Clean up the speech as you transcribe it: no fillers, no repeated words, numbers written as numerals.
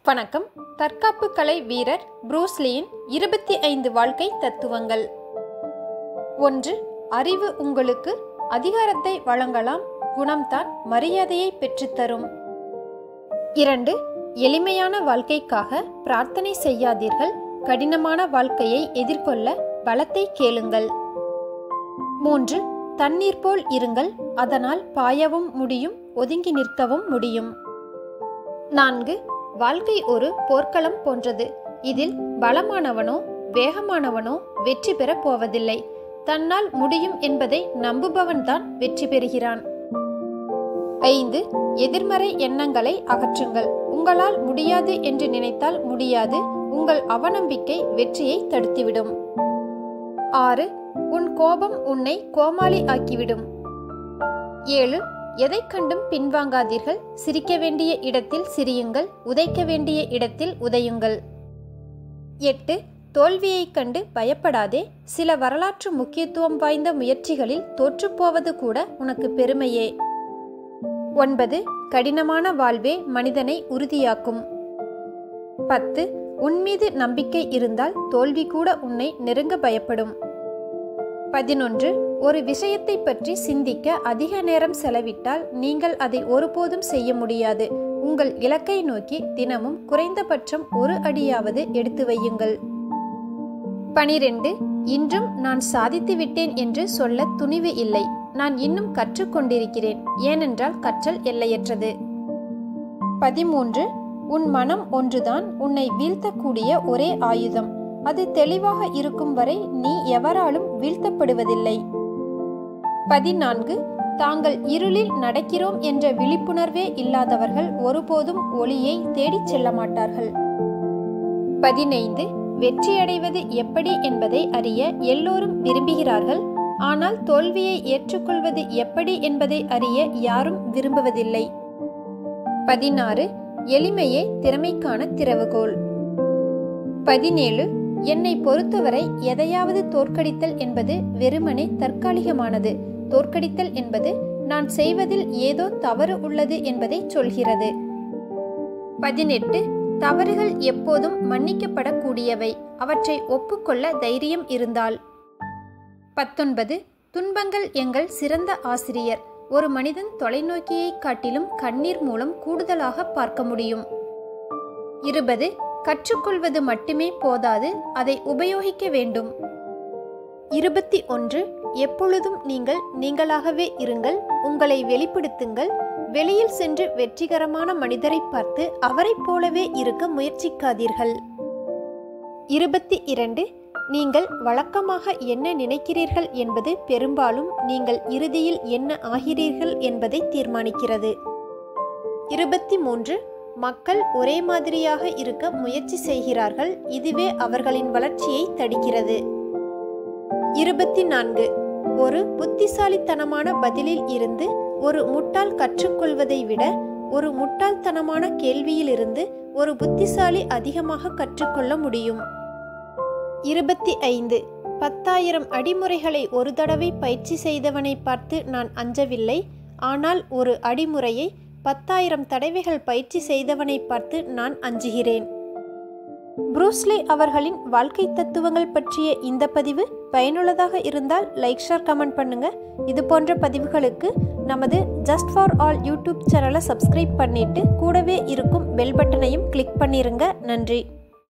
வணக்கம். தற்காப்பு கலை வீரர் ப்ரூஸ் லீயின் 25 வாழ்க்கை தத்துவங்கள். 1. அறிவு உங்களுக்கு அதிகாரத்தை வழங்கலாம், குணம்தான் மரியாதையை பெற்றுத்தரும். 2. எளிமையான வாழ்க்கைக்காக பிரார்த்தனை செய்யாதீர்கள், கடினமான வாழ்க்கையை எதிர்கொள்ள பலத்தை கேளுங்கள். 3. தண்ணீர் போல் இருங்கள், அதனால் பாயவும் முடியும், ஒதுங்கி நிற்கவும் முடியும். 4. வாழ்க்கை ஒரு போர்க்களம் போன்றது. இதில் பலமானவனோ வேகமானவனோ வெற்றி பெறப் போவதில்லை. தன்னால் முடியும் என்பதை நம்புபவன்தான் வெற்றி பெறுகிறான். 5. எதிர்மறை எண்ணங்களை அகற்றுங்கள். உங்களால் முடியாது என்று நினைத்தால் முடியாது. உங்கள் அவநம்பிக்கை வெற்றியை தடுத்துவிடும். 6. உன் கோபம் உன்னை கோமாளி ஆக்கிவிடும். 7. எதை கண்டும் பின்வாங்காதீர்கள். சிரிக்க வேண்டிய இடத்தில் சிரியுங்கள், உதைக்க வேண்டிய இடத்தில் உதையுங்கள். 8. தோல்வியைக் கண்டு பயப்படாதே. சில வரலாற்று முக்கியத்துவம் வாய்ந்த முயற்சிகளில் தோற்றுப்போவது கூட உனக்கு பெருமையே. 9. கடினமான வாழ்வே மனிதனை உறுதியாக்கும். 10. உன்மீது நம்பிக்கை இருந்தால் தோல்வி கூட உன்னை நெருங்க பயப்படும். 11. ஒரு விஷயத்தை பற்றி சிந்திக்க அதிக நேரம் செலவிட்டால் நீங்கள் அதை ஒருபோதும் செய்ய முடியாது. உங்கள் இலக்கை நோக்கி தினமும் குறைந்தபட்சம் ஒரு அடியாவது எடுத்து வையுங்கள். 12. இன்றும் நான் சாதித்து விட்டேன் என்று சொல்ல துணிவு இல்லை. நான் இன்னும் கற்றுக்கொண்டிருக்கிறேன், ஏனென்றால் கற்றல் எல்லையற்றது. 13. உன் மனம் ஒன்றுதான் உன்னை வீழ்த்தக்கூடிய ஒரே ஆயுதம். அது தெளிவாக இருக்கும் வரை நீ எவராலும் வீழ்த்தப்படுவதில்லை. 14. தாங்கள் இருளில் நடக்கிறோம் என்ற விழிப்புணர்வே இல்லாதவர்கள் ஒருபோதும் ஒளியை தேடிச் செல்ல மாட்டார்கள். 15. வெற்றியடைவது எப்படி என்பதை அறிய எல்லோரும் விரும்புகிறார்கள். ஆனால் தோல்வியை ஏற்றுக்கொள்வது எப்படி என்பதை அறிய யாரும் விரும்புவதில்லை. 16. எளிமையே திறமைக்கான திறவுகோல். 17. என்னை பொறுத்தவரை எதையாவது தோற்கடித்தல் என்பது வெறுமனே தற்காலிகமானது. தோற்கடித்தல் என்பது நான் செய்வதில் ஏதோ தவறு உள்ளது என்பதை சொல்கிறது. 18. தவறுகள் எப்போதும் மன்னிக்கப்படக்கூடியவை, அவற்றை ஒப்புக்கொள்ள தைரியம் இருந்தால். 19. துன்பங்கள் எங்கள் சிறந்த ஆசிரியர். ஒரு மனிதன் தொலைநோக்கியை காட்டிலும் கண்ணீர் மூலம் கூடுதலாக பார்க்க முடியும். 20. கற்றுக்கொள்வது மட்டுமே போதாது, அதை உபயோகிக்க வேண்டும். 21. எப்பொழுதும் நீங்கள் நீங்களாகவே இருங்கள், உங்களை வெளிப்படுத்துங்கள். வெளியில் சென்று வெற்றிகரமான மனிதரை பார்த்து அவரைப் போலவே இருக்க முயற்சிக்காதீர்கள். 22. நீங்கள் வழக்கமாக என்ன நினைக்கிறீர்கள் என்பது பெரும்பாலும் நீங்கள் இறுதியில் என்ன ஆகிறீர்கள் என்பதை தீர்மானிக்கிறது. 23. மக்கள் ஒரே மாதிரியாக இருக்க முயற்சி செய்கிறார்கள், இதுவே அவர்களின் வளர்ச்சியை தடுக்கிறது. 24. ஒரு புத்திசாலித்தனமான பதிலில் இருந்து ஒரு முட்டாள் கற்றுக்கொள்வதை விட ஒரு முட்டாள்தனமான கேள்வியிலிருந்து ஒரு புத்திசாலி அதிகமாக கற்றுக்கொள்ள முடியும். 25. 10,000 அடிமுறைகளை ஒரு தடவை பயிற்சி செய்தவனை பார்த்து நான் அஞ்சவில்லை. ஆனால் ஒரு அடிமுறையை 10,000 தடவைகள் பயிற்சி செய்தவனை பார்த்து நான் அஞ்சுகிறேன். ப்ரூஸ் லீ அவர்களின் வாழ்க்கை தத்துவங்கள் பற்றிய இந்த பதிவு பயனுள்ளதாக இருந்தால் லைக், ஷேர், கமெண்ட் பண்ணுங்க. இது போன்ற பதிவுகளுக்கு நமது ஜஸ்ட் ஃபார் ஆல் யூடியூப் சேனலை சப்ஸ்கிரைப் பண்ணிட்டு கூடவே இருக்கும் பெல் பட்டனையும் கிளிக் பண்ணிருங்க. நன்றி.